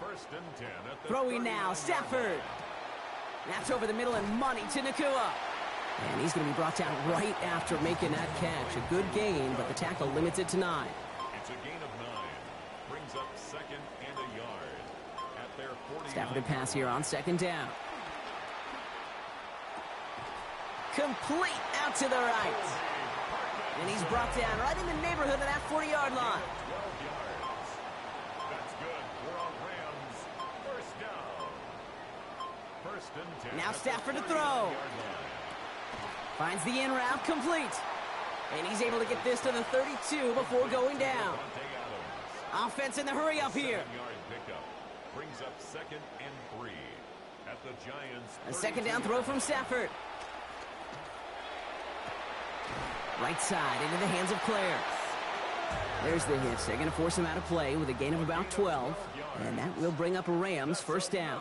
1st and 10 at the Throwing now, Stafford. That's over the middle and money to Nakua. And he's going to be brought down right after making that catch. A good gain, but the tackle limits it to 9. It's a gain of 9. Brings up 2nd and a yard at their 40. Stafford to pass here on 2nd down. Complete out to the right. And he's brought down right in the neighborhood of that 40-yard line. 12 yards. That's good. We're on Rams. First down. 1st and 10. Now Stafford to throw. Finds the in route complete. And he's able to get this to the 32 before going down. Offense in the hurry up here. 7-yard pickup. Brings up 2nd and 3 at the Giants. A 2nd down throw from Stafford. Right side into the hands of Claire. There's the hit. They're going to force him out of play with a gain of about 12. And that will bring up a Rams first down.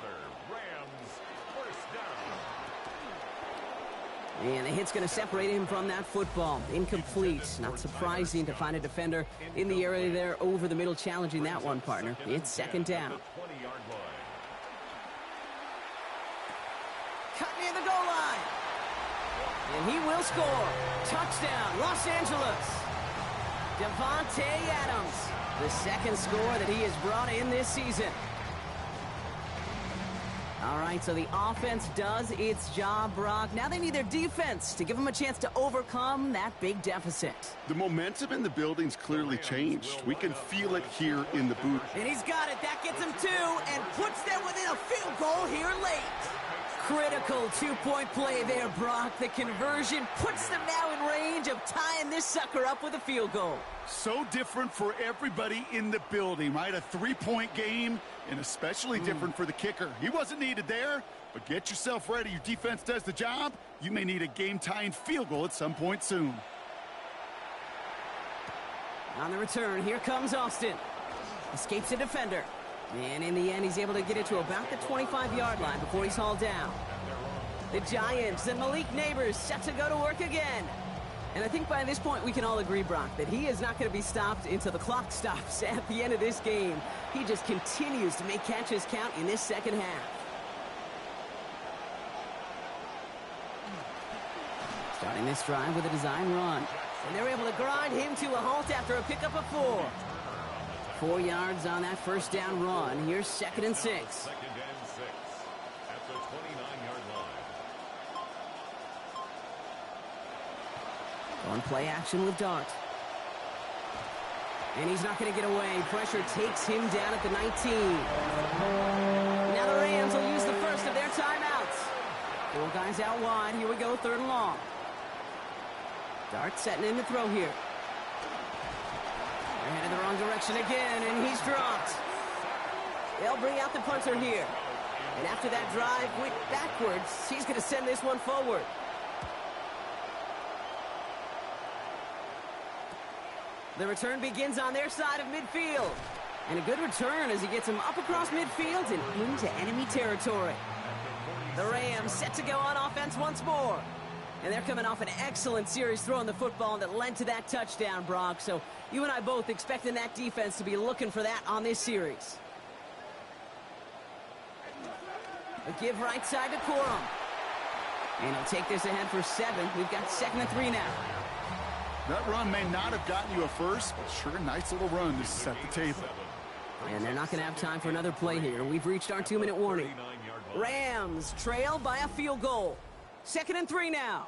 And the hit's going to separate him from that football. Incomplete. Not surprising to find a defender in the area there over the middle challenging that one, partner. It's 2nd down. Cut near the goal line. And he will score. Touchdown, Los Angeles. Devontae Adams. The 2nd score that he has brought in this season. All right, so the offense does its job, Brock. Now they need their defense to give them a chance to overcome that big deficit. The momentum in the building's clearly changed. We can feel it here in the booth. And he's got it. That gets him 2 and puts them within a field goal here late. Critical 2-point play there, Brock. The conversion puts them now in range of tying this sucker up with a field goal. So different for everybody in the building, right? A 3-point game, and especially different for the kicker. He wasn't needed there, but get yourself ready. Your defense does the job. You may need a game-tying field goal at some point soon. On the return, here comes Austin. Escapes a defender. And in the end, he's able to get it to about the 25-yard line before he's hauled down. The Giants and Malik Neighbors set to go to work again. And I think by this point we can all agree, Brock, that he is not going to be stopped until the clock stops at the end of this game. He just continues to make catches count in this second half. Starting this drive with a design run. And they're able to grind him to a halt after a pickup of 4. 4 yards on that first down run. Here's 2nd and 6. 2nd and 6 at the 29-yard line. On play action with Dart. And he's not going to get away. Pressure takes him down at the 19. Now the Rams will use the first of their timeouts. 4 guys out wide. Here we go, 3rd and long. Dart setting in the throw here. They're headed the wrong direction again, and he's dropped. They'll bring out the punter here. And after that drive went backwards, he's going to send this one forward. The return begins on their side of midfield. And a good return as he gets him up across midfield and into enemy territory. The Rams set to go on offense once more. And they're coming off an excellent series throwing the football that led to that touchdown, Brock. So you and I both expecting that defense to be looking for that on this series. A give right side to Corum. And he'll take this ahead for 7. We've got 2nd and 3 now. That run may not have gotten you a first, but sure a nice little run to set the table. And they're not going to have time for another play here. We've reached our 2-minute warning. Rams trail by a field goal. 2nd and 3 now.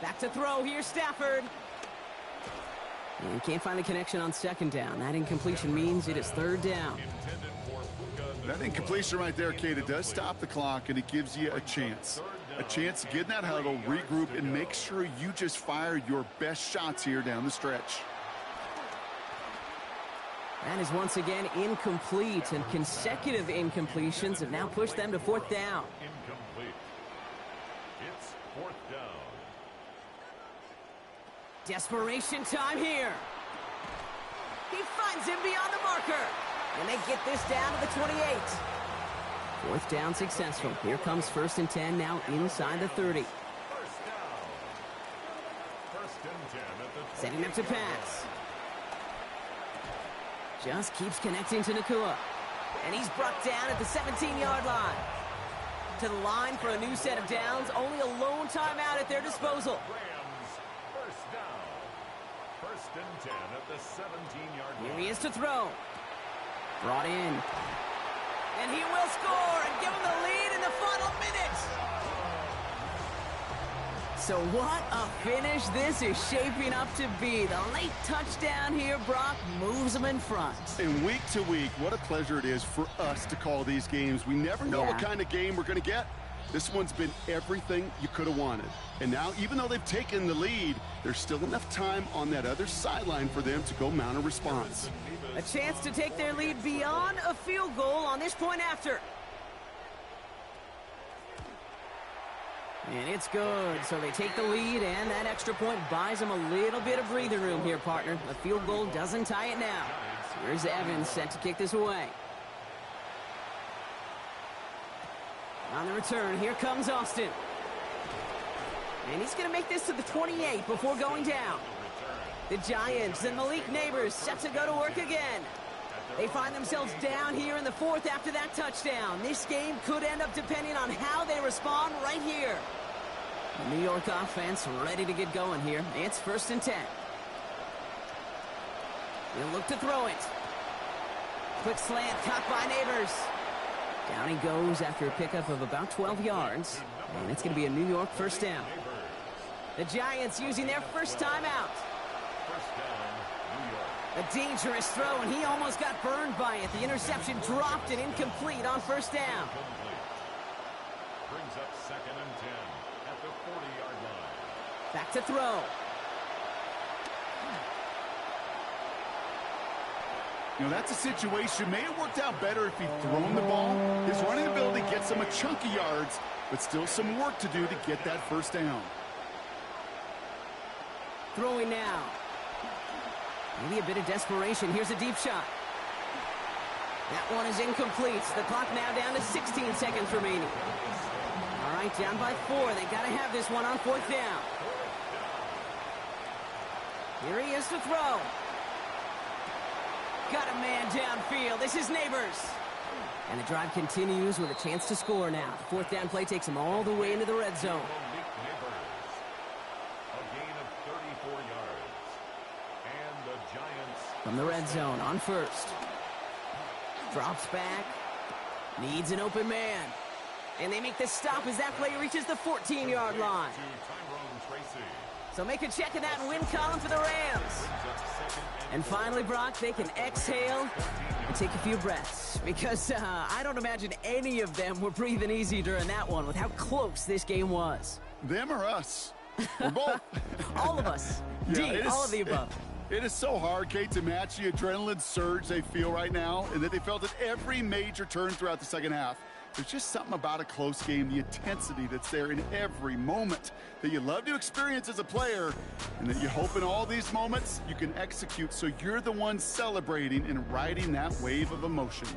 Back to throw here, Stafford. And can't find the connection on 2nd down. That incompletion means it is 3rd down. That incompletion right there, Kate, it does stop the clock, and it gives you a chance. A chance to get in that huddle, regroup, and make sure you just fire your best shots here down the stretch. That is once again incomplete, and consecutive incompletions have now pushed them to 4th down. Incomplete. It's 4th down. Desperation time here. He finds him beyond the marker. And they get this down to the 28. 4th down successful. Here comes 1st and 10 now inside the 30. 1st down. 1st and 10 at the 20. Setting up to pass. Just keeps connecting to Nakua. And he's brought down at the 17-yard line. To the line for a new set of downs. Only a lone timeout at their disposal. Rams, 1st down. 1st and 10 at the 17-yard line. Here he is to throw. Brought in. And he will score and give him the lead in the final minute. So what a finish this is shaping up to be. The late touchdown here, Brock, moves them in front. And week to week, what a pleasure it is for us to call these games. We never know what kind of game we're going to get. This one's been everything you could have wanted. And now, even though they've taken the lead, there's still enough time on that other sideline for them to go mount a response. A chance to take their lead beyond a field goal on this point after. And it's good. So they take the lead, and that extra point buys them a little bit of breathing room here, partner. A field goal doesn't tie it now. Here's Evans set to kick this away. On the return, here comes Austin. And he's going to make this to the 28 before going down. The Giants and Malik Neighbors set to go to work again. They find themselves down here in the 4th after that touchdown. This game could end up depending on how they respond right here. The New York offense ready to get going here. It's 1st and 10. He'll look to throw it. Quick slant caught by Neighbors. Down he goes after a pickup of about 12 yards. And it's going to be a New York 1st down. The Giants using their first timeout. A dangerous throw, and he almost got burned by it. The interception dropped and incomplete on 1st down. Brings up 2nd and 10 at the 40-yard line. Back to throw. You know, that's a situation. May have worked out better if he'd thrown the ball. His running ability gets him a chunk of yards, but still some work to do to get that 1st down. Throwing now. Maybe a bit of desperation. Here's a deep shot. That one is incomplete. The clock now down to 16 seconds remaining. All right, down by 4. They got to have this one on 4th down. Here he is to throw. Got a man downfield. This is Neighbors. And the drive continues with a chance to score now. The 4th down play takes them all the way into the red zone. From the red zone on 1st. Drops back. Needs an open man. And they make the stop as that play reaches the 14-yard line. So make a check in that win column for the Rams. And finally, Brock, they can exhale and take a few breaths. Because I don't imagine any of them were breathing easy during that one with how close this game was. Them or us? We're both. All of us. Yeah, all of the above. It is so hard, Kate, to match the adrenaline surge they feel right now and that they felt at every major turn throughout the second half. There's just something about a close game, the intensity that's there in every moment that you love to experience as a player, and that you hope in all these moments you can execute so you're the one celebrating and riding that wave of emotion.